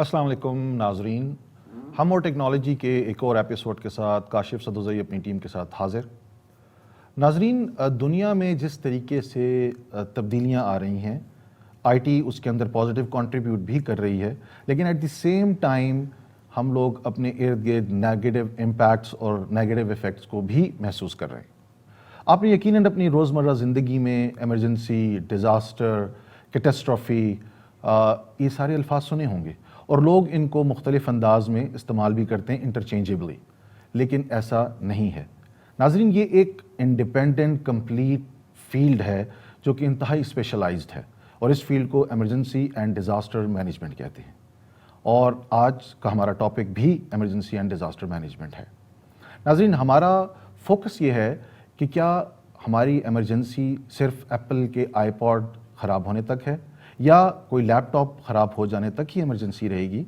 السلام علیکم ناظرین، ہم اور ٹیکنالوجی کے ایک اور ایپیسوڈ کے ساتھ کاشف صدوزئی اپنی ٹیم کے ساتھ حاضر۔ ناظرین، دنیا میں جس طریقے سے تبدیلیاں آ رہی ہیں، آئی ٹی اس کے اندر پازیٹیو کنٹریبیوٹ بھی کر رہی ہے، لیکن ایٹ دی سیم ٹائم ہم لوگ اپنے ارد گرد نیگیٹو امپیکٹس اور نیگیٹو ایفیکٹس کو بھی محسوس کر رہے ہیں۔ آپ نے یقیناً اپنی روزمرہ زندگی میں ایمرجنسی، ڈیزاسٹر، کیٹاسٹرافی یہ سارے الفاظ سنے ہوں گے، اور لوگ ان کو مختلف انداز میں استعمال بھی کرتے ہیں انٹرچینجبلی، لیکن ایسا نہیں ہے۔ ناظرین، یہ ایک انڈیپینڈنٹ کمپلیٹ فیلڈ ہے جو کہ انتہائی اسپیشلائزڈ ہے، اور اس فیلڈ کو ایمرجنسی اینڈ ڈیزاسٹر مینجمنٹ کہتے ہیں، اور آج کا ہمارا ٹاپک بھی ایمرجنسی اینڈ ڈیزاسٹر مینجمنٹ ہے۔ ناظرین، ہمارا فوکس یہ ہے کہ کیا ہماری ایمرجنسی صرف ایپل کے آئی پاڈ خراب ہونے تک ہے، یا کوئی لیپ ٹاپ خراب ہو جانے تک ہی ایمرجنسی رہے گی،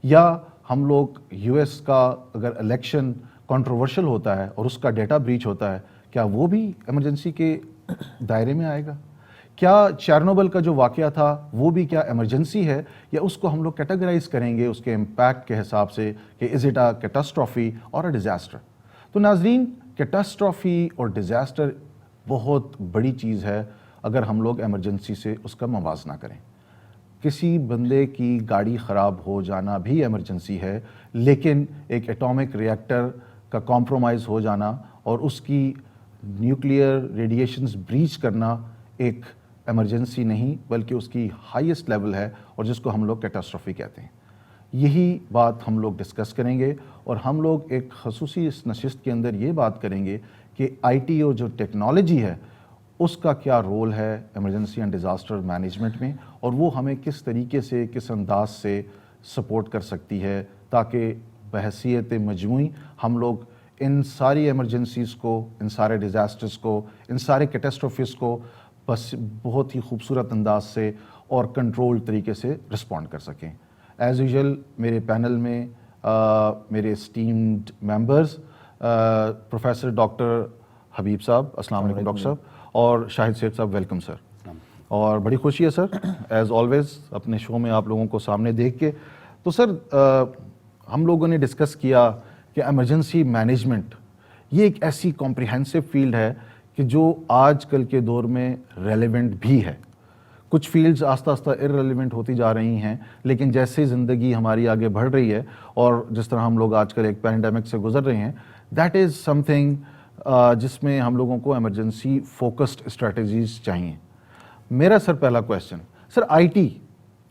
یا ہم لوگ یو ایس کا اگر الیکشن کنٹروورشل ہوتا ہے اور اس کا ڈیٹا بریچ ہوتا ہے، کیا وہ بھی ایمرجنسی کے دائرے میں آئے گا؟ کیا چیرنوبل کا جو واقعہ تھا وہ بھی کیا ایمرجنسی ہے، یا اس کو ہم لوگ کیٹیگرائز کریں گے اس کے امپیکٹ کے حساب سے کہ از اٹ اے کیٹاسٹرافی اور اے ڈیزاسٹر؟ تو ناظرین، کیٹاسٹرافی اور ڈیزاسٹر بہت بڑی چیز ہے اگر ہم لوگ ایمرجنسی سے اس کا موازنہ کریں۔ کسی بندے کی گاڑی خراب ہو جانا بھی ایمرجنسی ہے، لیکن ایک ایٹامک ری ایکٹر کا کمپرومائز ہو جانا اور اس کی نیوکلیئر ریڈیشنز بریچ کرنا ایک ایمرجنسی نہیں، بلکہ اس کی ہائیسٹ لیول ہے، اور جس کو ہم لوگ کیٹاسٹرافی کہتے ہیں۔ یہی بات ہم لوگ ڈسکس کریں گے، اور ہم لوگ ایک خصوصی اس نشست کے اندر یہ بات کریں گے کہ آئی ٹی اور جو ٹیکنالوجی ہے اس کا کیا رول ہے ایمرجنسی اینڈ ڈیزاسٹر مینجمنٹ میں، اور وہ ہمیں کس طریقے سے، کس انداز سے سپورٹ کر سکتی ہے، تاکہ بحیثیت مجموعی ہم لوگ ان ساری ایمرجنسیز کو، ان سارے ڈیزاسٹرز کو، ان سارے کیٹاسٹروفیز کو بس بہت ہی خوبصورت انداز سے اور کنٹرول طریقے سے رسپونڈ کر سکیں۔ ایز یوزول میرے پینل میں میرے اسٹیمڈ ممبرز پروفیسر ڈاکٹر حبیب صاحب، السلام علیکم ڈاکٹر صاحب، اور شاہد سید صاحب، ویلکم سر۔ اور بڑی خوشی ہے سر ایز آلویز اپنے شو میں آپ لوگوں کو سامنے دیکھ کے۔ تو سر، ہم لوگوں نے ڈسکس کیا کہ ایمرجنسی مینجمنٹ یہ ایک ایسی کمپریہنسو فیلڈ ہے کہ جو آج کل کے دور میں ریلیونٹ بھی ہے۔ کچھ فیلڈز آہستہ آہستہ ارریلیونٹ ہوتی جا رہی ہیں، لیکن جیسے زندگی ہماری آگے بڑھ رہی ہے، اور جس طرح ہم لوگ آج کل ایک پینڈیمک سے گزر رہے ہیں، دیٹ از سم تھنگ جس میں ہم لوگوں کو ایمرجنسی فوکسڈ اسٹریٹجیز چاہیے۔ میرا سر پہلا کویسچن، سر آئی ٹی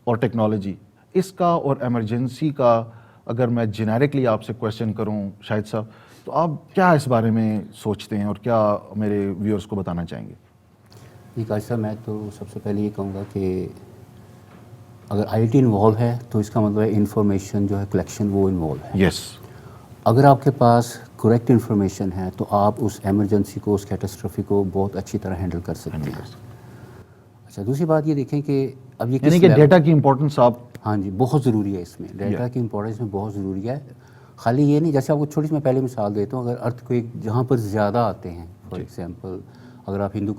اور ٹیکنالوجی، اس کا اور ایمرجنسی کا اگر میں جنیرکلی آپ سے کویسچن کروں شاہد صاحب، تو آپ کیا اس بارے میں سوچتے ہیں اور کیا میرے ویورز کو بتانا چاہیں گے؟ جی کاشف صاحب، میں تو سب سے پہلے یہ کہوں گا کہ اگر آئی ٹی انوالو ہے تو اس کا مطلب ہے انفارمیشن جو ہے کلیکشن وہ انوالو ہے۔ یس، اگر آپ کے پاس کریکٹ انفارمیشن ہے تو آپ اس ایمرجنسی کو، اس کیٹاسٹرافی کو بہت اچھی طرح ہینڈل کر سکتے ہیں۔ اچھا، دوسری بات یہ دیکھیں کہ اب یہ یعنی کہ ڈیٹا کی امپورٹنس آپ، ہاں جی، بہت ضروری ہے، اس میں ڈیٹا کی امپورٹنس میں بہت ضروری ہے۔ خالی یہ نہیں، جیسے آپ کو چھوٹی سی میں پہلے مثال دیتا ہوں، اگر ارتھ کوئک جہاں پر زیادہ آتے ہیں، فار ایگزامپل اگر آپ ہند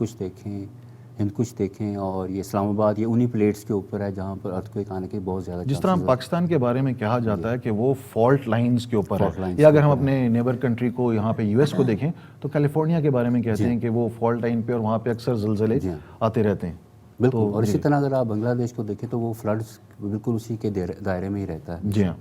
کچھ دیکھیں اور یہ اسلام آباد، یہ انہی پلیٹس کے اوپر ہے جہاں پر ارتھ کوئک آنے کے بہت زیادہ جس طرح پاکستان کے بارے میں کہا جاتا ہے کہ وہ فالٹ لائنز کے اوپر ہے، یا اگر ہم اپنے نیبر کنٹری کو یہاں پہ یو ایس کو دیکھیں تو کیلیفورنیا کے بارے میں کہتے ہیں کہ وہ فالٹ لائن پہ، اور وہاں پہ اکثر زلزلے آتے رہتے ہیں۔ بالکل، اور اسی طرح اگر آپ بنگلہ دیش کو دیکھیں تو وہ فلڈز بالکل اسی کے دائرے میں ہی رہتا ہے۔ جی ہاں،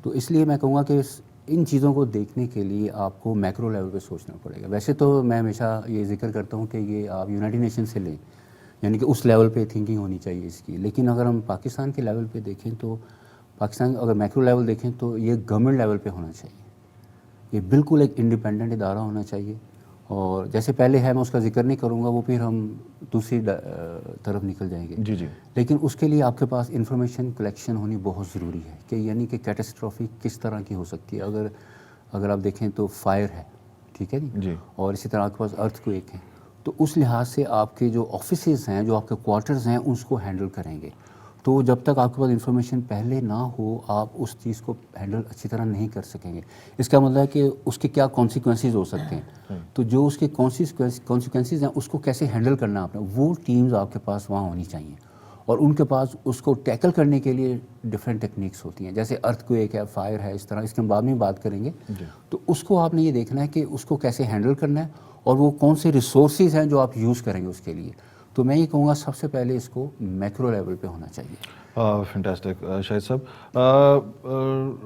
تو اس لیے میں کہوں گا کہ ان چیزوں کو دیکھنے کے لیے آپ کو میکرو لیول پہ سوچنا پڑے گا۔ ویسے تو میں ہمیشہ یہ ذکر کرتا ہوں کہ یہ آپ یونائٹڈ نیشن سے لیں، یعنی کہ اس لیول پہ تھنکنگ ہونی چاہیے اس کی، لیکن اگر ہم پاکستان کے لیول پہ دیکھیں تو پاکستان اگر میکرو لیول دیکھیں تو یہ گورنمنٹ لیول پہ ہونا چاہیے، یہ بالکل ایک انڈیپینڈنٹ ادارہ ہونا چاہیے، اور جیسے پہلے ہے میں اس کا ذکر نہیں کروں گا، وہ پھر ہم دوسری طرف نکل جائیں گے۔ جی جی، لیکن اس کے لیے آپ کے پاس انفارمیشن کلیکشن ہونی بہت ضروری ہے، کہ یعنی کہ کیٹاسٹرافی کس طرح کی ہو سکتی ہے۔ اگر آپ دیکھیں تو فائر ہے، ٹھیک ہے جی، اور اسی طرح آپ کے پاس ارتھ کوئک ہے، تو اس لحاظ سے آپ کے جو آفیسز ہیں، جو آپ کے کوارٹرز ہیں، اس کو ہینڈل کریں گے۔ تو جب تک آپ کے پاس انفارمیشن پہلے نہ ہو، آپ اس چیز کو ہینڈل اچھی طرح نہیں کر سکیں گے۔ اس کا مطلب ہے کہ اس کے کیا کانسیکوینسز ہو سکتے ہیں، تو جو اس کے کانسیکوینسز ہیں اس کو کیسے ہینڈل کرنا ہے آپ نے، وہ ٹیمز آپ کے پاس وہاں ہونی چاہیے۔ اور ان کے پاس اس کو ٹیکل کرنے کے لیے ڈفرینٹ ٹیکنیکس ہوتی ہیں, جیسے ارتھ کویک ہے, فائر ہے, اس طرح, اس کے ہم بعد میں بات کریں گے. تو اس کو آپ نے یہ دیکھنا ہے کہ اس کو کیسے ہینڈل کرنا ہے اور وہ کون سے ریسورسز ہیں جو آپ یوز کریں گے اس کے لیے. تو میں یہ کہوں گا سب سے پہلے اس کو میکرو لیول پہ ہونا چاہیے. فینٹاسٹک شاہد صاحب.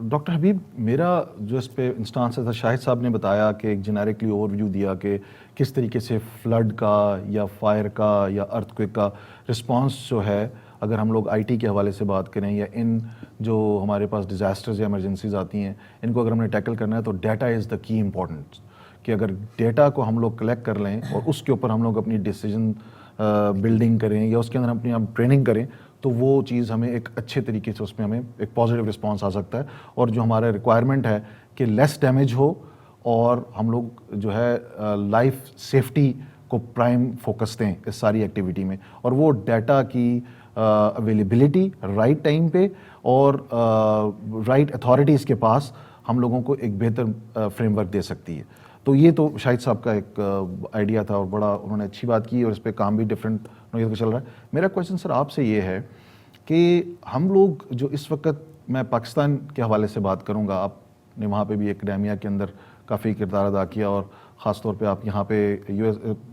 ڈاکٹر حبیب, میرا جو اس پہ انسٹانس تھا, شاہد صاحب نے بتایا کہ ایک جنیرکلی اوور ویو دیا کہ کس طریقے سے فلڈ کا یا فائر کا یا ارتھ کویک کا رسپانس جو ہے, اگر ہم لوگ آئی ٹی کے حوالے سے بات کریں یا ان جو ہمارے پاس ڈیزاسٹرز یا ایمرجنسیز آتی ہیں, ان کو اگر ہم نے ٹیکل کرنا ہے تو ڈیٹا از دا کی امپورٹنٹ, کہ اگر ڈیٹا کو ہم لوگ کلیکٹ کر لیں اور اس کے اوپر ہم لوگ اپنی ڈیسیجن بلڈنگ کریں یا اس کے اندر اپنی ٹریننگ کریں, تو وہ چیز ہمیں ایک اچھے طریقے سے اس میں ہمیں ایک پازیٹیو رسپانس آ سکتا ہے. اور جو ہمارا ریکوائرمنٹ ہے کہ لیس ڈیمیج ہو اور ہم لوگ جو ہے لائف سیفٹی کو پرائم فوکس دیں اس ساری ایکٹیویٹی میں, اور وہ ڈیٹا کی اویلیبلٹی رائٹ ٹائم پہ اور رائٹ اتھارٹیز کے پاس ہم لوگوں کو ایک بہتر فریم ورک دے سکتی ہے. تو یہ تو شاہد صاحب کا ایک آئیڈیا تھا اور بڑا انہوں نے اچھی بات کی, اور اس پہ کام بھی ڈفرینٹ چل رہا ہے. میرا کویشچن سر آپ سے یہ ہے کہ ہم لوگ جو اس وقت, میں پاکستان کے حوالے سے بات کروں گا, آپ نے وہاں پہ بھی اکیڈیمیا کے اندر کافی کردار ادا کیا, اور خاص طور پہ آپ یہاں پہ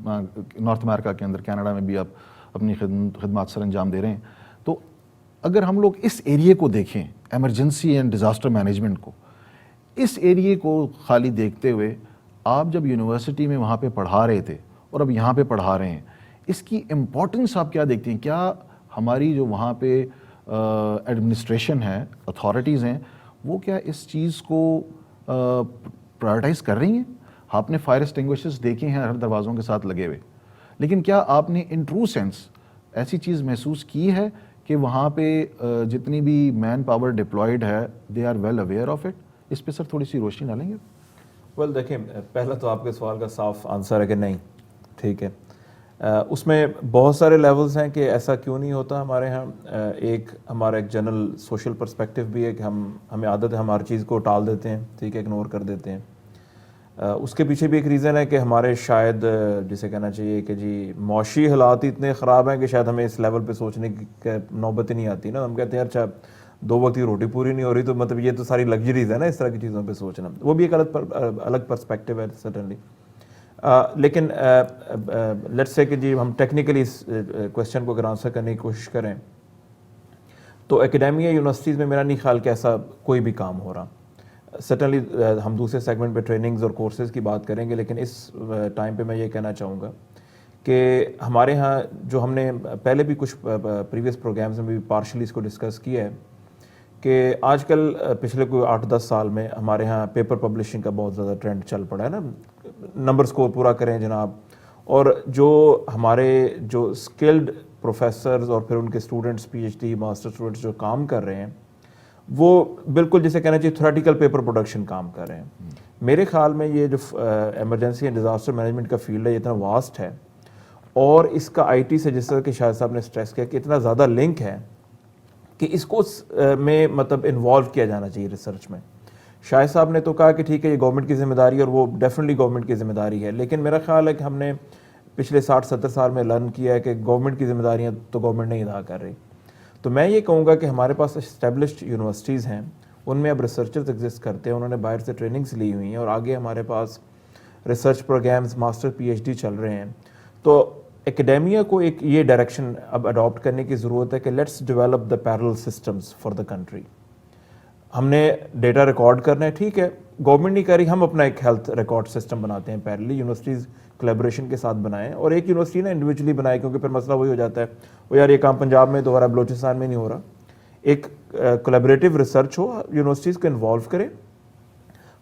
نارتھ امریکہ کے اندر, کینیڈا میں بھی آپ اپنی خدمات سر انجام دے رہے ہیں. تو اگر ہم لوگ اس ایریے کو دیکھیں, ایمرجنسی اینڈ ڈیزاسٹر مینجمنٹ کو, اس ایریے کو خالی دیکھتے ہوئے, آپ جب یونیورسٹی میں وہاں پہ پڑھا رہے تھے اور اب یہاں پہ پڑھا رہے ہیں, اس کی امپورٹنس آپ کیا دیکھتے ہیں؟ کیا ہماری جو وہاں پہ ایڈمنسٹریشن ہے, اتھارٹیز ہیں, وہ کیا اس چیز کو پرائرٹائز کر رہی ہیں؟ آپ نے فائر ایکسٹنگوشرز دیکھے ہیں ہر دروازوں کے ساتھ لگے ہوئے, لیکن کیا آپ نے ان ٹرو سینس ایسی چیز محسوس کی ہے کہ وہاں پہ جتنی بھی مین پاور ڈپلائڈ ہے, they are well aware of it? اس پہ سر تھوڑی سی روشنی ڈالیں گے؟ ویل دیکھیں, پہلا تو آپ کے سوال کا صاف آنسر ہے کہ نہیں, ٹھیک ہے. اس میں بہت سارے لیولز ہیں کہ ایسا کیوں نہیں ہوتا ہمارے ہاں. ایک ہمارا ایک جنرل سوشل پرسپیکٹیو بھی ہے کہ ہمیں عادت ہے ہم ہر چیز کو ٹال دیتے ہیں, ٹھیک ہے, اگنور کر دیتے ہیں. اس کے پیچھے بھی ایک ریزن ہے کہ ہمارے شاید جسے کہنا چاہیے کہ جی معاشی حالات اتنے خراب ہیں کہ شاید ہمیں اس لیول پہ سوچنے کی نوبت ہی نہیں آتی نا. ہم کہتے ہیں اچھا 2 وقت کی روٹی پوری نہیں ہو رہی, تو مطلب یہ تو ساری لگژریز ہے نا, اس طرح کی چیزوں پہ سوچنا. وہ بھی ایک الگ پرسپیکٹیو ہے سرٹنلی. لیکن لیٹس سے کہ جی ہم ٹیکنیکلی اس کویشچن کو اگر آنسر کرنے کی کوشش کریں تو اکیڈیمیا یونیورسٹیز میں میرا نہیں خیال کہ ایسا کوئی بھی کام ہو رہا. سرٹنلی ہم دوسرے سیگمنٹ پہ ٹریننگز اور کورسز کی بات کریں گے, لیکن اس ٹائم پہ میں یہ کہنا چاہوں گا کہ ہمارے ہاں جو ہم نے پہلے بھی کچھ پریویس پروگرامز میں بھی پارشلی اس کو ڈسکس کیا ہے کہ آج کل پچھلے کوئی 8-10 سال میں ہمارے ہاں پیپر پبلشنگ کا بہت زیادہ ٹرینڈ چل پڑا ہے نا. نمبر سکور پورا کریں جناب, اور جو ہمارے جو اسکلڈ پروفیسرز اور پھر ان کے students, P H D master students جو کام کر رہے ہیں, وہ بالکل جسے کہنا چاہیے تھیوریٹیکل پیپر پروڈکشن کام کر رہے ہیں. میرے خیال میں یہ جو ایمرجنسی اینڈ ڈیزاسٹر مینجمنٹ کا فیلڈ ہے یہ اتنا واسٹ ہے, اور اس کا آئی ٹی سے جس طرح کہ شاہد صاحب نے اسٹریس کیا کہ اتنا زیادہ لنک ہے کہ اس کو میں مطلب انوالو کیا جانا چاہیے ریسرچ میں. شاہد صاحب نے تو کہا کہ ٹھیک ہے یہ گورنمنٹ کی ذمہ داری ہے, اور وہ ڈیفینیٹلی گورنمنٹ کی ذمہ داری ہے, لیکن میرا خیال ہے کہ ہم نے پچھلے 60-70 سال میں لرن کیا ہے کہ گورنمنٹ کی ذمہ داریاں تو گورنمنٹ نہیں ادا کر رہی. تو میں یہ کہوں گا کہ ہمارے پاس اسٹیبلشڈ یونیورسٹیز ہیں, ان میں اب ریسرچرز ایگزسٹ کرتے ہیں, انہوں نے باہر سے ٹریننگز لی ہوئی ہیں, اور آگے ہمارے پاس research programs master P H D چل رہے ہیں. تو اکیڈیمیا کو ایک یہ ڈائریکشن اب اڈاپٹ کرنے کی ضرورت ہے کہ let's develop the parallel systems for the country. ہم نے ڈیٹا ریکارڈ کرنا ہے, ٹھیک ہے, گورنمنٹ نہیں کر رہی, ہم اپنا ایک ہیلتھ ریکارڈ سسٹم بناتے ہیں پیرلی, یونیورسٹیز کولیبریشن کے ساتھ بنائیں, اور ایک یونیورسٹی نا انڈیویجولی بنائے, کیونکہ پھر مسئلہ وہی ہو جاتا ہے وہ یار یہ کام پنجاب میں تو ہو رہا ہے, بلوچستان میں نہیں ہو رہا. ایک کولیبریٹو ریسرچ ہو, یونیورسٹیز کو انوالو کرے,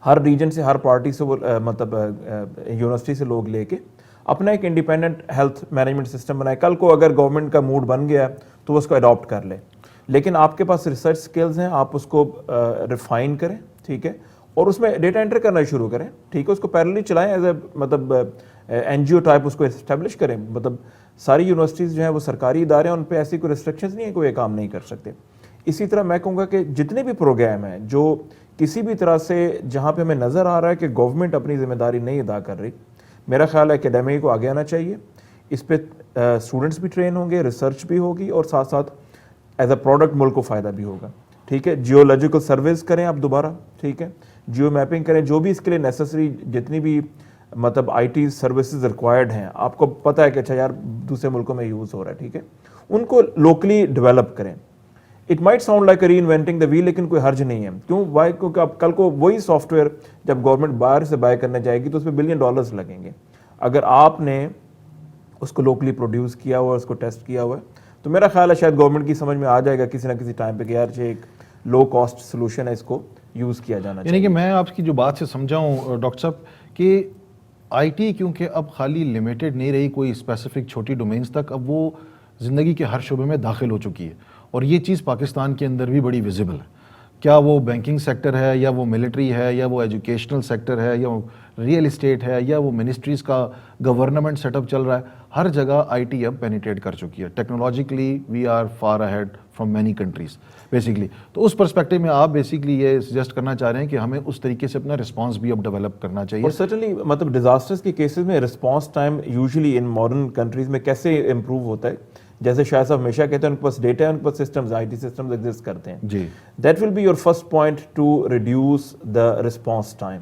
ہر ریجن سے ہر پارٹی سے وہ مطلب یونیورسٹی سے لوگ لے کے اپنا ایک انڈیپینڈنٹ ہیلتھ مینجمنٹ سسٹم بنائے. کل کو اگر گورنمنٹ کا موڈ بن گیا تو وہ اس کو اڈاپٹ کر لے, لیکن آپ کے پاس ریسرچ سکلز ہیں, آپ اس کو ریفائن کریں, ٹھیک ہے, اور اس میں ڈیٹا انٹر کرنا شروع کریں, ٹھیک ہے, اس کو پیرلی چلائیں ایز اے مطلب این جی او ٹائپ, اس کو اسٹیبلش کریں. مطلب ساری یونیورسٹیز جو ہیں وہ سرکاری ادارے ہیں, ان پہ ایسی کوئی ریسٹرکشنز نہیں ہیں کہ وہ یہ کام نہیں کر سکتے. اسی طرح میں کہوں گا کہ جتنے بھی پروگرام ہیں جو کسی بھی طرح سے جہاں پہ ہمیں نظر آ رہا ہے کہ گورنمنٹ اپنی ذمہ داری نہیں ادا کر رہی, میرا خیال ہے اکیڈیمیا کو آگے آنا چاہیے, اس پہ اسٹوڈنٹس بھی ٹرین ہوں گے, ریسرچ بھی ہوگی, اور ساتھ ساتھ ایز اے پروڈکٹ ملک کو فائدہ بھی ہوگا. ٹھیک ہے, جیولوجیکل سرویز کریں آپ دوبارہ, ٹھیک ہے, جیو میپنگ کریں, جو بھی اس کے لیے نیسسری جتنی بھی مطلب آئی ٹی سروسز ریکوائرڈ ہیں, آپ کو پتہ ہے کہ اچھا یار دوسرے ملکوں میں یوز ہو رہا ہے, ٹھیک ہے, ان کو لوکلی ڈیولپ کریں. It might sound like reinventing the wheel, لیکن کوئی حرج نہیں ہے. کیوں؟ وائی؟ کیونکہ اب کل کو وہی سافٹ ویئر جب گورنمنٹ باہر سے بائی کرنے جائے گی تو اس میں $1 بلین لگیں گے. اگر آپ نے اس کو لوکلی پروڈیوس کیا ہوا ہے, اس کو ٹیسٹ کیا ہوا ہے, تو میرا خیال ہے شاید گورنمنٹ کی سمجھ میں آ جائے گا کسی نہ کسی ٹائم پہ کہ یار ایک لو کاسٹ سولوشن ہے, اس کو یوز کیا جانا چاہیے. یعنی کہ میں آپ کی جو بات سے سمجھا ہوں ڈاکٹر صاحب کہ آئی ٹی کیونکہ اب خالی لمیٹڈ نہیں رہی کوئی اسپیسیفک چھوٹی ڈومینس تک, اب وہ زندگی کے ہر شعبے میں داخل ہو چکی ہے, اور یہ چیز پاکستان کے اندر بھی بڑی ویزیبل ہے. کیا وہ بینکنگ سیکٹر ہے, یا وہ ملٹری ہے, یا وہ ایجوکیشنل سیکٹر ہے, یا ریئل اسٹیٹ ہے, یا وہ منسٹریز کا گورنمنٹ سیٹ اپ چل رہا ہے, ہر جگہ آئی ٹی اب پینیٹریٹ کر چکی ہے. Technologically we are far ahead from many countries basically. تو اس پرسپیکٹو میں آپ بیسکلی یہ سجیسٹ کرنا چاہ رہے ہیں کہ ہمیں اس طریقے سے اپنا رسپانس بھی اب ڈیولپ کرنا چاہیے. اور سرٹنلی مطلب ڈیزاسٹرز کے کیسز میں response time usually in modern countries میں کیسے امپروو ہوتا ہے؟ جیسے شاہ صاحب ہمیشہ کہتے ہیں ان کے پاس ڈیٹا ہے, ان کے پاس systems, I T systems exist کرتے ہیں. جی, that will be your first point to reduce the response time.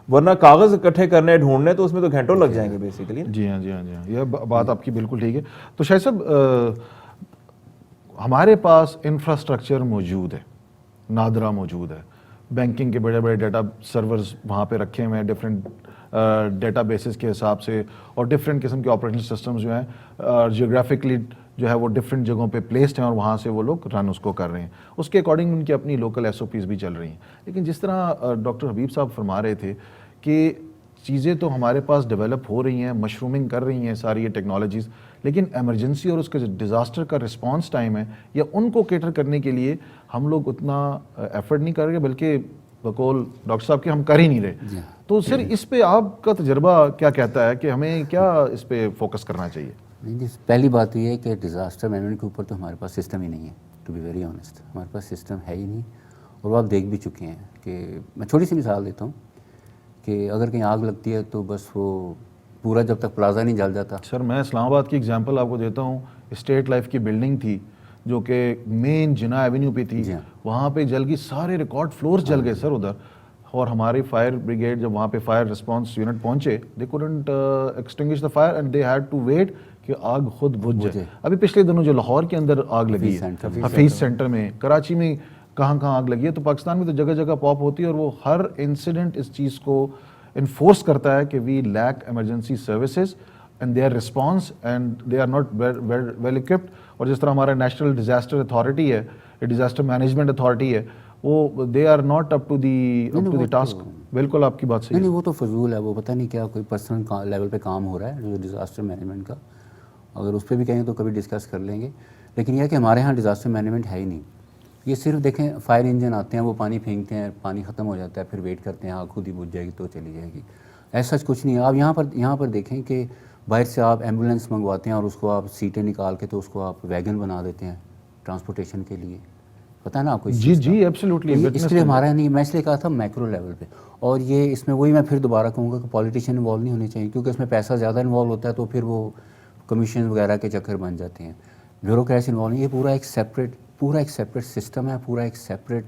ورنہ کاغذ اکٹھے کرنے ڈھونڈنے تو اس میں تو گھنٹوں لگ جائیں گے بیسیکلی. جی ہاں, جی ہاں, جی ہاں, یہ بات آپ کی بالکل ٹھیک ہے. تو شاہ صاحب ہمارے پاس انفراسٹرکچر موجود ہے, نادرا موجود ہے, بینکنگ کے بڑے بڑے ڈیٹا سرورز وہاں پہ رکھے ہوئے ہیں ڈفرینٹ ڈیٹا بیسز کے حساب سے, اور ڈفرینٹ قسم کے آپریشن سسٹمز جو ہیں جیوگرافکلی جو ہے وہ ڈفرینٹ جگہوں پہ پلیسڈ ہیں, اور وہاں سے وہ لوگ رن اس کو کر رہے ہیں. اس کے اکارڈنگ ان کی اپنی لوکل ایس او پیز بھی چل رہی ہیں. لیکن جس طرح ڈاکٹر حبیب صاحب فرما رہے تھے کہ چیزیں تو ہمارے پاس ڈیولپ ہو رہی ہیں, مشرومنگ کر رہی ہیں ساری یہ ٹیکنالوجیز, لیکن ایمرجنسی اور اس کے ڈیزاسٹر کا رسپانس ٹائم ہے, یا ان کو کیٹر کرنے کے لیے ہم لوگ اتنا ایفرٹ نہیں کر رہے, بلکہ بقول ڈاکٹر صاحب کے ہم کر ہی نہیں رہے. تو سر اس پہ آپ کا تجربہ کیا کہتا ہے کہ ہمیں کیا اس پہ فوکس کرنا چاہیے؟ نہیں جی, پہلی بات تو یہ ہے کہ ڈیزاسٹر مینجمنٹ کے اوپر تو ہمارے پاس سسٹم ہی نہیں ہے. ٹو بی ویری آنیسٹ, ہمارے پاس سسٹم ہے ہی نہیں, اور وہ آپ دیکھ بھی چکے ہیں. کہ میں چھوٹی سی مثال دیتا ہوں کہ اگر کہیں آگ لگتی ہے تو بس وہ پورا جب تک پلازا نہیں جل جاتا. سر میں اسلام آباد کی ایگزامپل آپ کو دیتا ہوں. اسٹیٹ لائف کی بلڈنگ تھی جو کہ مین جناح ایونیو پہ تھی, وہاں پہ جل گئی, سارے ریکارڈ فلورز جل گئے سر ادھر. اور ہماری فائر بریگیڈ جب وہاں پہ فائر رسپانس یونٹ پہنچے, they couldn't extinguish the fire and they had to wait کہ آگ خود بجھ جائے. ابھی پچھلے دنوں جو لاہور کے اندر آگ لگی ہے, حفیظ سینٹر میں, کراچی میں کہاں کہاں آگ لگی ہے, تو پاکستان میں تو جگہ جگہ پاپ ہوتی ہے, اور وہ ہر انسیڈنٹ اس چیز کو انفورس کرتا ہے کہ we lack emergency services and their response and they are not well equipped. اور جس طرح ہمارا نیشنل ڈیزاسٹر اتھارٹی ہے, ڈیزاسٹر مینجمنٹ اتھارٹی ہے, وہ they are not up to the task. بالکل آپ کی بات صحیح ہے. نہیں, وہ تو فضول ہے, وہ پتہ نہیں کیا کوئی پرسنل لیول پہ کام ہو رہا ہے جو ڈیزاسٹر مینجمنٹ کا. اگر اس پہ بھی کہیں تو کبھی ڈسکس کر لیں گے. لیکن یہ کہ ہمارے ہاں ڈیزاسٹر مینجمنٹ ہے ہی نہیں. یہ صرف دیکھیں فائر انجن آتے ہیں, وہ پانی پھینکتے ہیں, پانی ختم ہو جاتا ہے, پھر ویٹ کرتے ہیں آگ خود ہی بجھ جائے گی تو چلی جائے گی. ایسا کچھ نہیں ہے. آپ یہاں پر دیکھیں کہ باہر سے آپ ایمبولینس منگواتے ہیں اور اس کو آپ سیٹیں نکال کے تو اس کو آپ ویگن بنا دیتے ہیں ٹرانسپورٹیشن کے لیے. پتہ ہے نا آپ کو؟ جی جی ایبسلیوٹلی. اس لیے ہمارا نہیں, میں اس لیے کہا تھا میکرو لیول پہ. اور یہ اس میں وہی میں پھر دوبارہ کہوں گا کہ پولیٹیشین انوالو نہیں ہونے چاہیے, کیونکہ اس میں پیسہ زیادہ انوالو ہوتا ہے تو پھر وہ کمیشن وغیرہ کے چکر بن جاتے ہیں. بیوروکریسی انوالو نہیں, یہ پورا ایک سیپریٹ سسٹم ہے, پورا ایک سیپریٹ,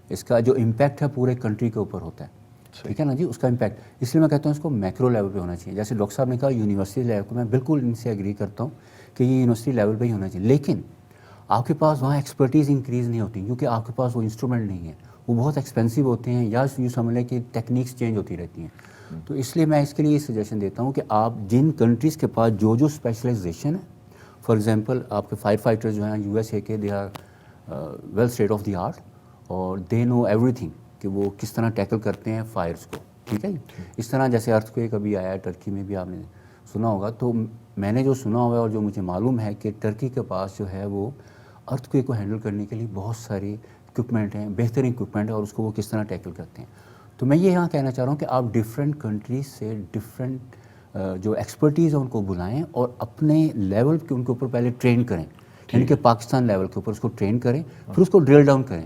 اس کا جو امپیکٹ ہے پورے کنٹری کے اوپر ہوتا ہے. ٹھیک ہے نا جی, اس کا امپیکٹ. اس لیے میں کہتا ہوں اس کو میکرو لیول پہ ہونا چاہیے. جیسے ڈاکٹر صاحب نے کہا یونیورسٹی لیول پہ, میں بالکل ان سے ایگری کرتا ہوں کہ یہ یونیورسٹی لیول پہ ہی ہونا چاہیے. لیکن آپ کے پاس وہاں ایکسپرٹیز انکریز نہیں ہوتی, کیونکہ آپ کے پاس وہ انسٹرومنٹ نہیں ہے, وہ بہت ایکسپینسو ہوتے ہیں, یا یوں سمجھ لیں کہ ٹیکنیکس چینج ہوتی رہتی ہیں. تو اس لیے میں اس کے لیے یہ سجیشن دیتا ہوں کہ آپ جن کنٹریز کے پاس جو اسپیشلائزیشن ہے, فار ایگزامپل آپ کے فائر فائٹر جو ہیں یو ایس اے کے, they are well state of the art, اور دے نو ایوری تھنگ کہ وہ کس طرح ٹیکل کرتے ہیں فائرس کو. ٹھیک ہے جی. اس طرح جیسے ارتھ کویک ابھی آیا ہے ٹرکی میں, بھی آپ نے سنا ہوگا. تو میں نے جو سنا ہوا ہے اور جو مجھے معلوم ہے کہ ٹرکی کے پاس جو ہے وہ ارتھ کویک کو ہینڈل کرنے کے لیے بہت ساری اکوپمنٹ ہیں, بہترین اکوپمنٹ ہے, اور اس کو وہ کس طرح ٹیکل کرتے ہیں. تو میں یہ یہاں کہنا چاہ رہا ہوں کہ آپ ڈفرینٹ کنٹریز سے ڈفرینٹ جو ایکسپرٹیز ہیں ان کو بلائیں, اور اپنے لیول کے ان کے اوپر پہلے ٹرین کریں. یعنی کہ پاکستان لیول کے اوپر اس کو ٹرین کریں, پھر اس کو ڈرل ڈاؤن کریں.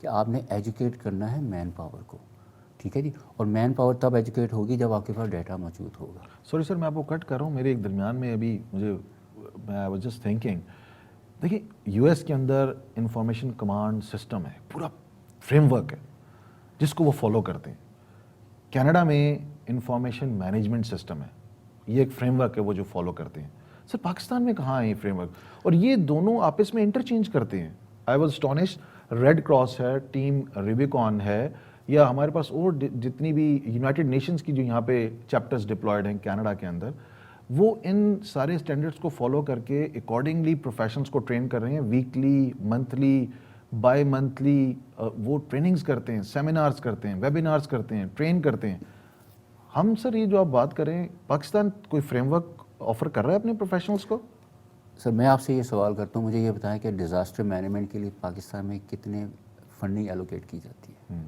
کہ آپ نے ایجوکیٹ کرنا ہے مین پاور کو، ٹھیک ہے جی، اور مین پاور تب ایجوکیٹ ہوگی جب آپ کے پاس ڈیٹا موجود ہوگا. سوری سر، میں آپ کو کٹ کر رہا ہوں، میرے ایک درمیان میں ابھی مجھے میں واز جسٹ تھنکنگ، دیکھیں یو ایس کے اندر انفارمیشن کمانڈ سسٹم ہے، پورا فریم ورک ہے جس کو وہ فالو کرتے ہیں. کینیڈا میں انفارمیشن مینجمنٹ سسٹم ہے، یہ ایک فریم ورک ہے وہ جو فالو کرتے ہیں. سر پاکستان میں کہاں ہے یہ فریم ورک؟ اور یہ دونوں آپس میں انٹرچینج کرتے ہیں. آئی واز اسٹونشڈ، ریڈ کراس ہے، ٹیم ریبیکون ہے، یا ہمارے پاس اور جتنی بھی یونائٹڈ نیشنز کی جو یہاں پہ چیپٹرز ڈپلائڈ ہیں کینیڈا کے اندر، وہ ان سارے اسٹینڈرڈس کو فالو کر کے اکارڈنگلی پروفیشنس کو ٹرین کر رہے ہیں. ویکلی، منتھلی، بائی منتھلی وہ ٹریننگز کرتے ہیں، سیمینارز کرتے ہیں، ویبینارز کرتے ہیں، ٹرین کرتے ہیں. ہم سر یہ جو آپ بات کریں، پاکستان کوئی فریم ورک آفر کر رہا ہے اپنے پروفیشنلس کو؟ سر میں آپ سے یہ سوال کرتا ہوں، مجھے یہ بتائیں کہ ڈیزاسٹر مینجمنٹ کے لیے پاکستان میں کتنے فنڈنگ ایلوکیٹ کی جاتی ہے؟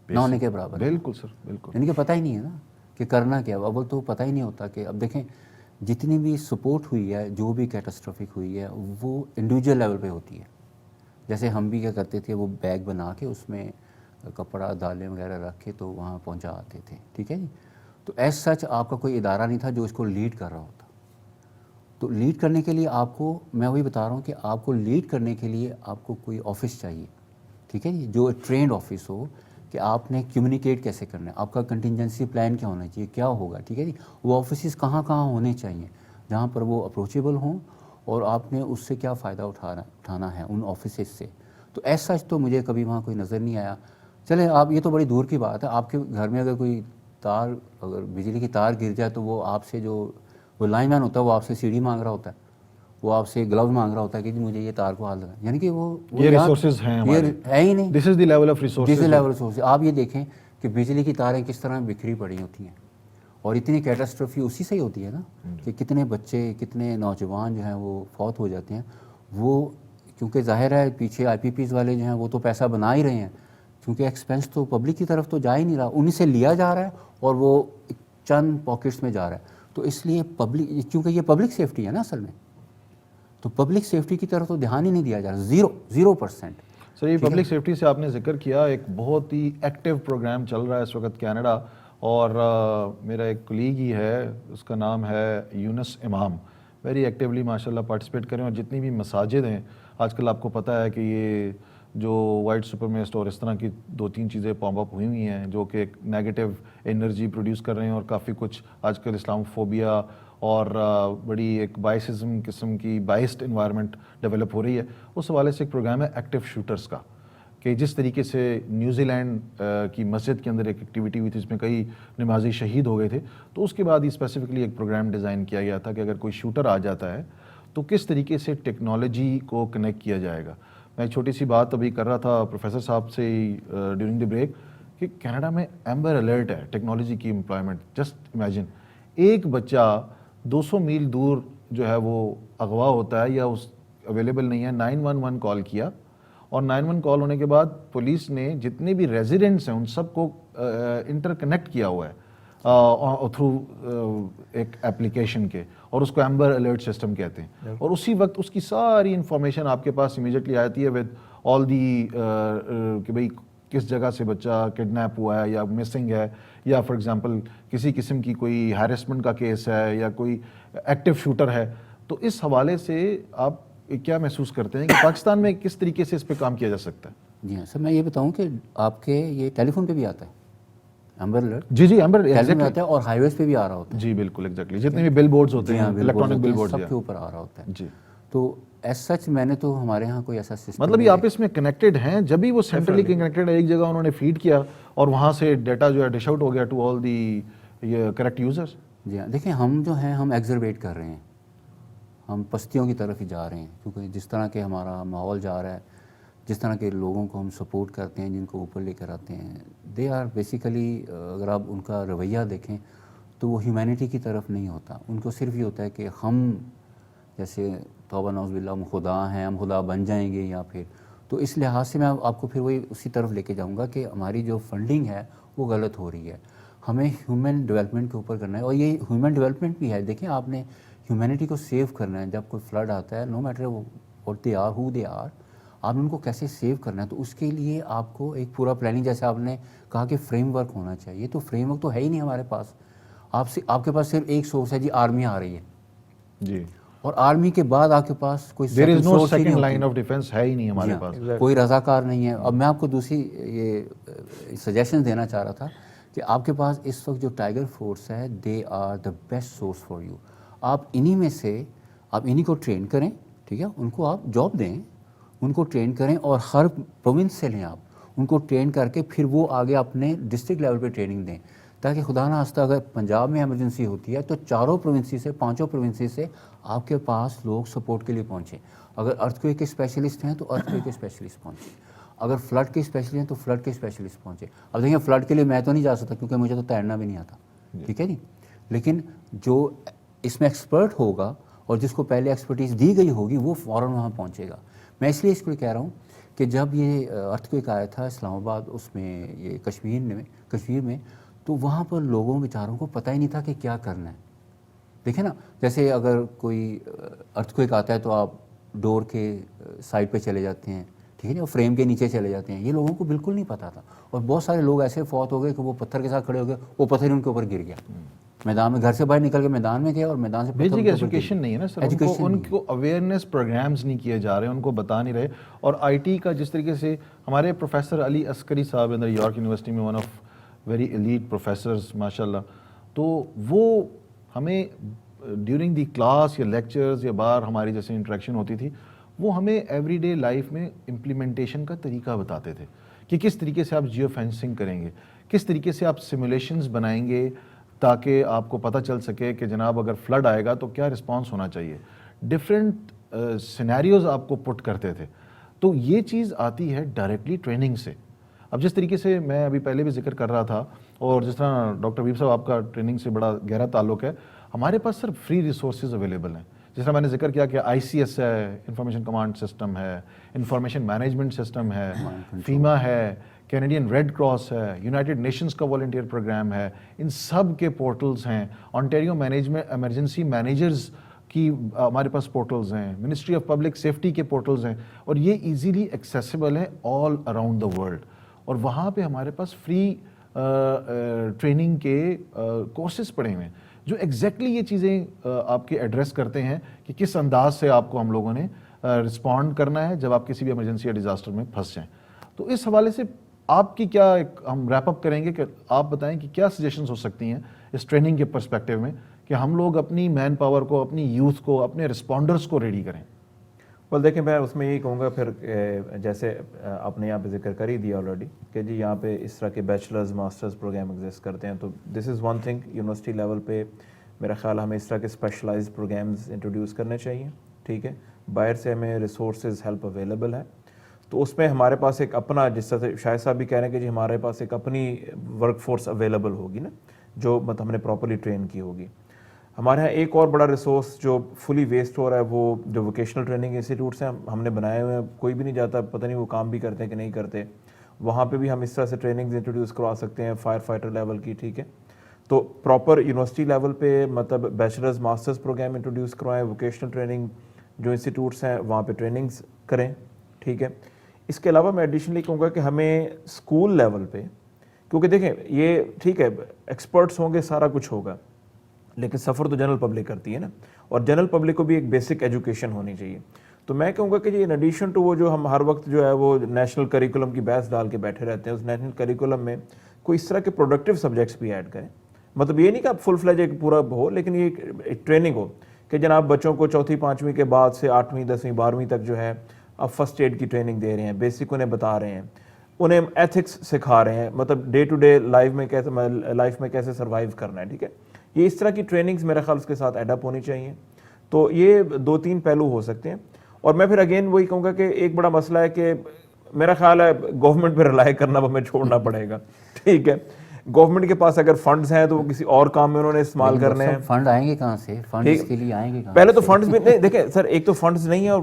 نہ ہونے کے برابر. بالکل سر، بالکل. یعنی کہ پتہ ہی نہیں ہے نا کہ کرنا کیا. اول تو پتہ ہی نہیں ہوتا کہ اب دیکھیں جتنی بھی سپورٹ ہوئی ہے، جو بھی کیٹاسٹرافک ہوئی ہے، وہ انڈیویجول لیول پہ ہوتی ہے. جیسے ہم بھی کیا کرتے تھے، وہ بیگ بنا کے اس میں کپڑا، دالیں وغیرہ رکھ کے تو وہاں پہنچا آتے تھے، ٹھیک ہے جی. تو ایز سچ آپ کا کوئی ادارہ نہیں تھا جو اس کو لیڈ کر رہا ہوتا. تو لیڈ کرنے کے لیے آپ کو، میں وہی بتا رہا ہوں کہ آپ کو لیڈ کرنے کے لیے آپ کو کوئی آفس چاہیے، ٹھیک ہے جی، جو ٹرینڈ آفس ہو کہ آپ نے کمیونیکیٹ کیسے کرنا ہے، آپ کا کنٹینجنسی پلان کیا ہونا چاہیے، کیا ہوگا، ٹھیک ہے جی. وہ آفیسز کہاں کہاں ہونے چاہیے جہاں پر وہ اپروچیبل ہوں، اور آپ نے اس سے کیا فائدہ اٹھانا ہے ان آفیسز سے. تو ایز سچ تو مجھے کبھی وہاں کوئی نظر نہیں آیا. چلیں آپ، یہ تو بڑی دور کی بات ہے، آپ کے گھر میں اگر کوئی تار، اگر بجلی کی تار گر جائے تو وہ آپ سے، جو وہ لائن مین ہوتا ہے، وہ آپ سے سیڑھی مانگ رہا ہوتا ہے، وہ آپ سے گلوز مانگ رہا ہوتا ہے کہ جی مجھے یہ تار کو ہاتھ لگا. یعنی کہ وہ یہ ریسورسز ہیں ہمارے، یہ ہے ہی نہیں. This is the level of resources. Resources آپ یہ دیکھیں کہ بجلی کی تاریں کس طرح بکھری پڑی ہوتی ہیں، اور اتنی کیٹاسٹرافی اسی سے ہی ہوتی ہے نا کہ کتنے بچے، کتنے نوجوان جو ہیں وہ فوت ہو جاتے ہیں. وہ کیونکہ ظاہر ہے پیچھے آئی پی پیز والے جو ہیں وہ تو پیسہ بنا ہی رہے ہیں، کیونکہ ایکسپینس تو پبلک کی طرف تو جا ہی نہیں رہا، انہیں سے لیا جا رہا ہے اور وہ چند پاکٹس میں جا رہا ہے. تو اس لیے پبلک، کیونکہ یہ پبلک سیفٹی ہے نا اصل میں، تو پبلک سیفٹی کی طرف تو دھیان ہی نہیں دیا جا رہا. 0%. سر یہ پبلک سیفٹی سے آپ نے ذکر کیا، ایک بہت ہی ایکٹیو پروگرام چل رہا ہے اس وقت کینیڈا، اور میرا ایک کلیگ ہی ہے، اس کا نام ہے یونس امام، ویری ایکٹیولی ماشاءاللہ پارٹیسپیٹ کریں. اور جتنی بھی مساجد ہیں آج کل، آپ کو پتہ ہے کہ یہ جو وائٹ سپرمیسٹ اور اس طرح کی 2-3 چیزیں پاپ اپ ہوئی ہیں جو کہ ایک نیگیٹو انرجی پروڈیوس کر رہے ہیں، اور کافی کچھ آج کل اسلام فوبیا اور بڑی ایک بائسزم قسم کی بائسڈ انوائرمنٹ ڈیولپ ہو رہی ہے. اس حوالے سے ایک پروگرام ہے ایکٹیو شوٹرز کا، کہ جس طریقے سے نیوزی لینڈ کی مسجد کے اندر ایک ایکٹیویٹی ہوئی تھی جس میں کئی نمازی شہید ہو گئے تھے، تو اس کے بعد ہی اسپیسیفکلی ایک پروگرام ڈیزائن کیا گیا تھا کہ اگر کوئی شوٹر آ جاتا ہے تو کس طریقے سے ٹیکنالوجی کو کنیکٹ کیا جائے گا. میں ایک چھوٹی سی بات ابھی کر رہا تھا پروفیسر صاحب سے ڈیورنگ دی بریک کہ کینیڈا میں ایمبر الرٹ ہے ٹیکنالوجی کی امپلائمنٹ. جسٹ امیجن ایک بچہ 200 میل دور جو ہے وہ اغوا ہوتا ہے یا اس اویلیبل نہیں ہے، 911 کال کیا، اور 911 کال ہونے کے بعد پولیس نے جتنے بھی ریزیڈنٹس ہیں ان سب کو انٹر کنیکٹ کیا ہوا ہے تھرو ایک ایپلیکیشن کے، اور اس کو ایمبر الرٹ سسٹم کہتے ہیں. اور اسی وقت اس کی ساری انفارمیشن آپ کے پاس امیجیٹلی آتی ہے ود آل دی کہ بھئی کس جگہ سے بچہ کڈنیپ ہوا ہے یا مسنگ ہے، یا فار ایگزامپل کسی قسم کی کوئی ہیرسمنٹ کا کیس ہے یا کوئی ایکٹیو شوٹر ہے. تو اس حوالے سے آپ کیا محسوس کرتے ہیں کہ پاکستان میں کس طریقے سے اس پہ کام کیا جا سکتا ہے؟ جی ہاں سر، میں یہ بتاؤں کہ آپ کے یہ ٹیلی فون پہ بھی آتا ہے ایمبر الرٹ. جی ایمبر ٹیلی آتا ہے اور ہائی ویز پہ بھی آ رہا ہوتا ہے. جی بالکل ایگزیکٹلی، جتنے بھی بل بورڈز ہوتے ہیں، الیکٹرانک بل بورڈز، سب کے اوپر آ رہا ہوتا ہے. جی تو ایز سچ میں نے تو ہمارے ہاں کوئی ایسا سسٹم، مطلب یہ آپس میں کنیکٹڈ ہیں، جب بھی وہ سینٹرلی کنیکٹڈ ہے، ایک جگہ انہوں نے فیڈ کیا اور وہاں سے ڈیٹا جو ہے ڈش آؤٹ ہو گیا to all the cricket users. جی ہاں دیکھیں ہم جو ہیں ہم ایگزرویٹ کر رہے ہیں، ہم پستیوں کی طرف ہی جا رہے ہیں، کیونکہ جس طرح کے ہمارا ماحول جا رہا ہے، جس طرح کے لوگوں کو ہم سپورٹ کرتے ہیں، جن کو اوپر لے کر آتے ہیں، دے آر بیسیکلی، اگر آپ ان کا رویہ دیکھیں تو وہ ہیومینٹی کی طرف نہیں ہوتا. ان کو صرف یہ ہوتا ہے کہ ہم جیسے توبہ نعوذ باللہ ہم خدا ہیں، ہم خدا بن جائیں گے، یا پھر تو اس لحاظ سے میں آپ کو پھر وہی اسی طرف لے کے جاؤں گا کہ ہماری جو فنڈنگ ہے وہ غلط ہو رہی ہے. ہمیں ہیومن ڈیولپمنٹ کے اوپر کرنا ہے، اور یہ ہیومن ڈیولپمنٹ بھی ہے. دیکھیں آپ نے ہیومینٹی کو سیو کرنا ہے. جب کوئی فلڈ آتا ہے، no matter what they are, who they are, آپ نے ان کو کیسے سیو کرنا ہے. تو اس کے لیے آپ کو ایک پورا پلاننگ, جیسے آپ نے کہا کہ فریم ورک ہونا چاہیے, تو فریم ورک تو ہے ہی نہیں ہمارے پاس. آپ کے پاس صرف ایک سورس ہے جی, آرمی آ رہی ہے جی, اور آرمی کے بعد آپ کے پاس کوئی دیر از second نو source ہی نہیں سیکنڈ ہوتی. لائن آف ڈیفینس ہے ہی نہیں ہمارے جی ہاں, پاس. کوئی رضاکار نہیں ہے. اب میں آپ کو دوسری یہ سجیشن دینا چاہ رہا تھا کہ آپ کے پاس اس وقت جو ٹائیگر فورس ہے, they are the best source for you. آپ انہی میں سے آپ انہی کو ٹرین کریں, ٹھیک ہے, ان کو آپ جاب دیں, ان کو ٹرین کریں, اور ہر پروونس سے لیں آپ ان کو ٹرین کر کے, پھر وہ آگے اپنے ڈسٹرکٹ لیول پہ ٹریننگ دیں, تاکہ خدا نہ خواستہ اگر پنجاب میں ایمرجنسی ہوتی ہے تو چاروں پروونسی سے, پانچوں پروونسی سے آپ کے پاس لوگ سپورٹ کے لیے پہنچیں. اگر ارتھکویک کے اسپیشلسٹ ہیں تو ارتھکویک کے اسپیشلسٹ پہنچیں, اگر فلڈ کے اسپیشلسٹ ہیں تو فلڈ کے اسپیشلسٹ پہنچیں. اب دیکھیں, فلڈ کے لیے میں تو نہیں جا سکتا کیونکہ مجھے تو تیرنا بھی نہیں آتا, ٹھیک ہے جی, لیکن جو اس میں ایکسپرٹ ہوگا اور جس کو پہلے ایکسپرٹیز دی گئی ہوگی وہ فوراً وہاں پہنچے گا. میں اس لیے اس کو کہہ رہا ہوں کہ جب یہ ارتھکویک آیا تھا اسلام آباد, اس میں یہ کشمیر میں, تو وہاں پر لوگوں بیچاروں کو پتہ ہی نہیں تھا کہ کیا کرنا ہے. دیکھیں نا, جیسے اگر کوئی ارتھکویک آتا ہے تو آپ ڈور کے سائڈ پہ چلے جاتے ہیں, ٹھیک ہے نا, فریم کے نیچے چلے جاتے ہیں. یہ لوگوں کو بالکل نہیں پتہ تھا, اور بہت سارے لوگ ایسے فوت ہو گئے کہ وہ پتھر کے ساتھ کھڑے ہو گئے, وہ پتھر ہی ان کے اوپر گر گیا. میدان میں, گھر سے باہر نکل کے میدان میں گئے اور میدان سے بیسک ایجوکیشن نہیں ہے نا سر, ان کو اویئرنیس پروگرامز نہیں کیے جا رہے ہیں, ان کو بتا نہیں رہے. اور آئی ٹی کا جس طریقے سے ہمارے پروفیسر علی عسکری صاحب اندر یارک یونیورسٹی میں one of very elite professors ماشاء اللہ, تو وہ ہمیں ڈیورنگ دی کلاس یا لیکچرز یا باہر ہماری جیسے انٹریکشن ہوتی تھی, وہ ہمیں ایوری ڈے لائف میں امپلیمنٹیشن کا طریقہ بتاتے تھے کہ کس طریقے سے آپ جیو فینسنگ کریں گے, کس طریقے سے آپ سیمولیشنز بنائیں گے تاکہ آپ کو پتہ چل سکے کہ جناب اگر فلڈ آئے گا تو کیا رسپانس ہونا چاہیے. ڈفرینٹ سینیریوز آپ کو پٹ کرتے تھے. تو یہ چیز آتی ہے ڈائریکٹلی ٹریننگ سے. اب جس طریقے سے میں ابھی پہلے بھی ذکر کر رہا تھا, اور جس طرح ڈاکٹر حبیب صاحب آپ کا ٹریننگ سے بڑا گہرا تعلق ہے, ہمارے پاس صرف فری ریسورسز اویلیبل ہیں. جس طرح میں نے ذکر کیا کہ آئی سی ایس ہے, انفارمیشن کمانڈ سسٹم ہے, انفارمیشن مینجمنٹ سسٹم ہے, فیما ہے, کینیڈین ریڈ کراس ہے, یونائٹڈ نیشنز کا والنٹیئر پروگرام ہے, ان سب کے پورٹلز ہیں. آنٹیریو مینجمنٹ ایمرجنسی مینیجرز کی ہمارے پاس پورٹلز ہیں, منسٹری آف پبلک سیفٹی کے پورٹلز ہیں, اور یہ ایزیلی ایکسیسیبل ہیں آل اراؤنڈ دا ورلڈ. اور وہاں پہ ہمارے پاس فری ٹریننگ کے کورسز پڑے ہوئے ہیں جو ایگزیکٹلی یہ چیزیں آپ کے ایڈریس کرتے ہیں کہ کس انداز سے آپ کو ہم لوگوں نے رسپونڈ کرنا ہے جب آپ کسی بھی ایمرجنسی یا ڈیزاسٹر میں پھنس جائیں. تو اس حوالے سے آپ کی کیا ہم ریپ اپ کریں گے کہ آپ بتائیں کہ کیا سجیشنز ہو سکتی ہیں اس ٹریننگ کے پرسپیکٹیو میں کہ ہم لوگ اپنی مین پاور کو, اپنی یوتھ کو, اپنے رسپونڈرز کو ریڈی کریں. دیکھیں, میں اس میں یہی کہوں گا پھر جیسے آپ نے یہاں پہ ذکر کر ہی دیا آلریڈی کہ جی یہاں پہ اس طرح کے بیچلرز ماسٹرز پروگرام ایگزسٹ کرتے ہیں, تو this is one thing. University level پہ میرا خیال ہمیں اس طرح کے اسپیشلائزڈ پروگرامز انٹروڈیوس کرنے چاہیے, ٹھیک ہے. باہر سے ہمیں ریسورسز ہیلپ اویلیبل ہے, تو اس میں ہمارے پاس ایک اپنا, جس طرح سے شاہد صاحب بھی کہہ رہے ہیں کہ جی ہمارے پاس ایک اپنی ورک فورس اویلیبل ہوگی نا, جو مطلب ہم نے پراپرلی ٹرین کی ہوگی. ہمارے یہاں ایک اور بڑا ریسورس جو فلی ویسٹ ہو رہا ہے وہ جو ووکیشنل ٹریننگ انسٹیٹیوٹس ہیں ہم نے بنائے ہوئے ہیں, کوئی بھی نہیں جاتا, پتہ نہیں وہ کام بھی کرتے ہیں کہ نہیں کرتے. وہاں پہ بھی ہم اس طرح سے ٹریننگز انٹروڈیوس کروا سکتے ہیں فائر فائٹر لیول کی, ٹھیک ہے. تو پراپر یونیورسٹی لیول پہ مطلب بیچلرز ماسٹرز پروگرام انٹروڈیوس کروائیں, ووکیشنل ٹریننگ جو انسٹیٹیوٹس ہیں وہاں پہ ٹریننگز کریں, ٹھیک ہے. اس کے علاوہ میں ایڈیشنلی کہوں گا کہ ہمیں اسکول لیول پہ, کیونکہ دیکھیں یہ ٹھیک ہے ایکسپرٹس ہوں گے, سارا کچھ ہوگا, لیکن سفر تو جنرل پبلک کرتی ہے نا, اور جنرل پبلک کو بھی ایک بیسک ایجوکیشن ہونی چاہیے. تو میں کہوں گا کہ جی ان ایڈیشن ٹو وہ جو ہم ہر وقت جو ہے وہ نیشنل کریکولم کی بحث ڈال کے بیٹھے رہتے ہیں, اس نیشنل کریکولم میں کوئی اس طرح کے پروڈکٹیو سبجیکٹس بھی ایڈ کریں. مطلب یہ نہیں کہ آپ فل فلیج ایک پورا ہو, لیکن یہ ایک ٹریننگ ہو کہ جناب بچوں کو چوتھی پانچویں کے بعد سے 8ویں 10ویں 12ویں تک جو ہے آپ فرسٹ ایڈ کی ٹریننگ دے رہے ہیں, بیسک انہیں بتا رہے ہیں, انہیں ایتھکس سکھا رہے ہیں, مطلب ڈے ٹو ڈے لائف میں کیسے سروائیو کرنا ہے, ٹھیک ہے. یہ اس طرح کی ٹریننگز میرے خیال اس کے ساتھ ایڈ اپ ہونی چاہیے. تو یہ 2-3 پہلو ہو سکتے ہیں. اور میں پھر اگین وہی کہوں گا کہ ایک بڑا مسئلہ ہے کہ میرا خیال ہے گورنمنٹ پہ رلائی کرنا ہمیں چھوڑنا پڑے گا, ٹھیک ہے. گورنمنٹ کے پاس اگر فنڈز ہیں تو وہ کسی اور کام میں انہوں نے استعمال کرنے ہیں. فنڈ آئیں گے کہاں سے, فنڈز کے لیے آئیں گے کہاں؟ پہلے تو فنڈز بھی نہیں, دیکھیں سر ایک تو فنڈز نہیں ہے, اور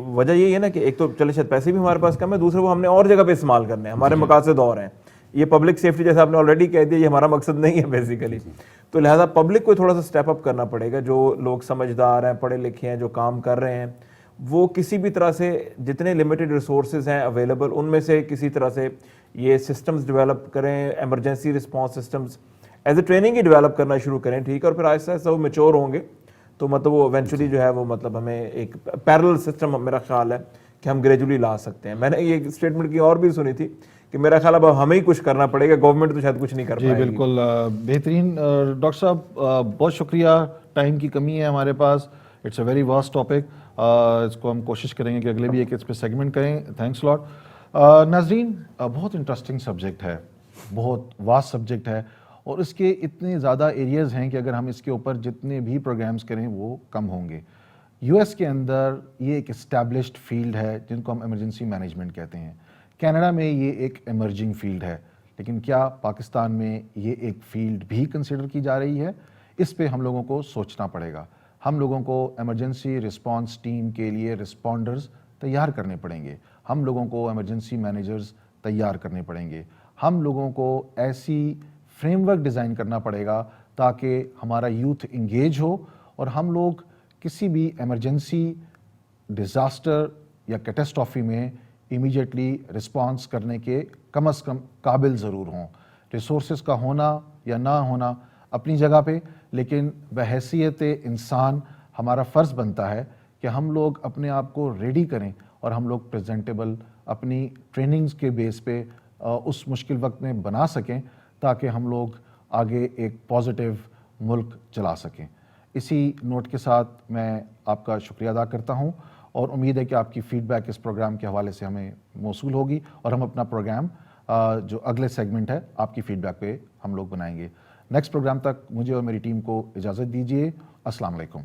وجہ یہی ہے نا کہ ایک تو چلے شاید پیسے بھی ہمارے پاس کم ہے, دوسرے وہ ہم نے اور جگہ پہ استعمال کرنے ہیں, ہمارے مقاصد اور ہیں. یہ پبلک سیفٹی جیسے آپ نے آلریڈی کہہ دیا یہ ہمارا مقصد نہیں ہے بیسیکلی. تو لہٰذا پبلک کو تھوڑا سا اسٹیپ اپ کرنا پڑے گا. جو لوگ سمجھدار ہیں, پڑھے لکھے ہیں, جو کام کر رہے ہیں, وہ کسی بھی طرح سے جتنے لمیٹڈ ریسورسز ہیں اویلیبل ان میں سے کسی طرح سے یہ سسٹمز ڈیولپ کریں, emergency response systems as a training he develop کرنا شروع کریں, ٹھیک ہے, اور پھر آہستہ آہستہ وہ میچور ہوں گے تو مطلب وہ ایونچولی جو ہے وہ مطلب ہمیں ایک پیرل سسٹم میرا خیال ہے کہ ہم گریجولی لا سکتے ہیں. میں نے یہ اسٹیٹمنٹ کی اور بھی سنی تھی کہ میرا خیال اب ہمیں ہی کچھ کرنا پڑے گا, گورنمنٹ تو شاید کچھ نہیں کر جی پائے گی. بالکل بہترین. ڈاکٹر صاحب بہت شکریہ, ٹائم کی کمی ہے ہمارے پاس, it's a very vast topic, اس کو ہم کوشش کریں گے کہ اگلے بھی ایک اس پہ سیگمنٹ کریں. تھینکس لاٹ. ناظرین, بہت انٹرسٹنگ سبجیکٹ ہے, بہت واسٹ سبجیکٹ ہے, اور اس کے اتنے زیادہ ایریاز ہیں کہ اگر ہم اس کے اوپر جتنے بھی پروگرامز کریں وہ کم ہوں گے. یو ایس کے اندر یہ ایک اسٹیبلشڈ فیلڈ ہے جن کو ہم ایمرجنسی مینجمنٹ کہتے ہیں. کینیڈا میں یہ ایک ایمرجنگ فیلڈ ہے, لیکن کیا پاکستان میں یہ ایک فیلڈ بھی کنسیڈر کی جا رہی ہے؟ اس پہ ہم لوگوں کو سوچنا پڑے گا. ہم لوگوں کو ایمرجنسی رسپانس ٹیم کے لیے رسپونڈرز تیار کرنے پڑیں گے, ہم لوگوں کو ایمرجنسی مینیجرز تیار کرنے پڑیں گے, ہم لوگوں کو ایسی فریم ورک ڈیزائن کرنا پڑے گا تاکہ ہمارا یوتھ انگیج ہو اور ہم لوگ کسی بھی ایمرجنسی, ڈیزاسٹر یا کیٹاسٹرافی میں امیجیٹلی رسپانس کرنے کے کم از کم قابل ضرور ہوں. ریسورسز کا ہونا یا نہ ہونا اپنی جگہ پہ, لیکن بحیثیت انسان ہمارا فرض بنتا ہے کہ ہم لوگ اپنے آپ کو ریڈی کریں اور ہم لوگ پریزنٹیبل اپنی ٹریننگز کے بیس پہ اس مشکل وقت میں بنا سکیں تاکہ ہم لوگ آگے ایک پازیٹیو ملک چلا سکیں. اسی نوٹ کے ساتھ میں آپ کا شکریہ ادا کرتا ہوں اور امید ہے کہ آپ کی فیڈ بیک اس پروگرام کے حوالے سے ہمیں موصول ہوگی اور ہم اپنا پروگرام جو اگلے سیگمنٹ ہے آپ کی فیڈ بیک پہ ہم لوگ بنائیں گے. نیکسٹ پروگرام تک مجھے اور میری ٹیم کو اجازت دیجیے. السلام علیکم.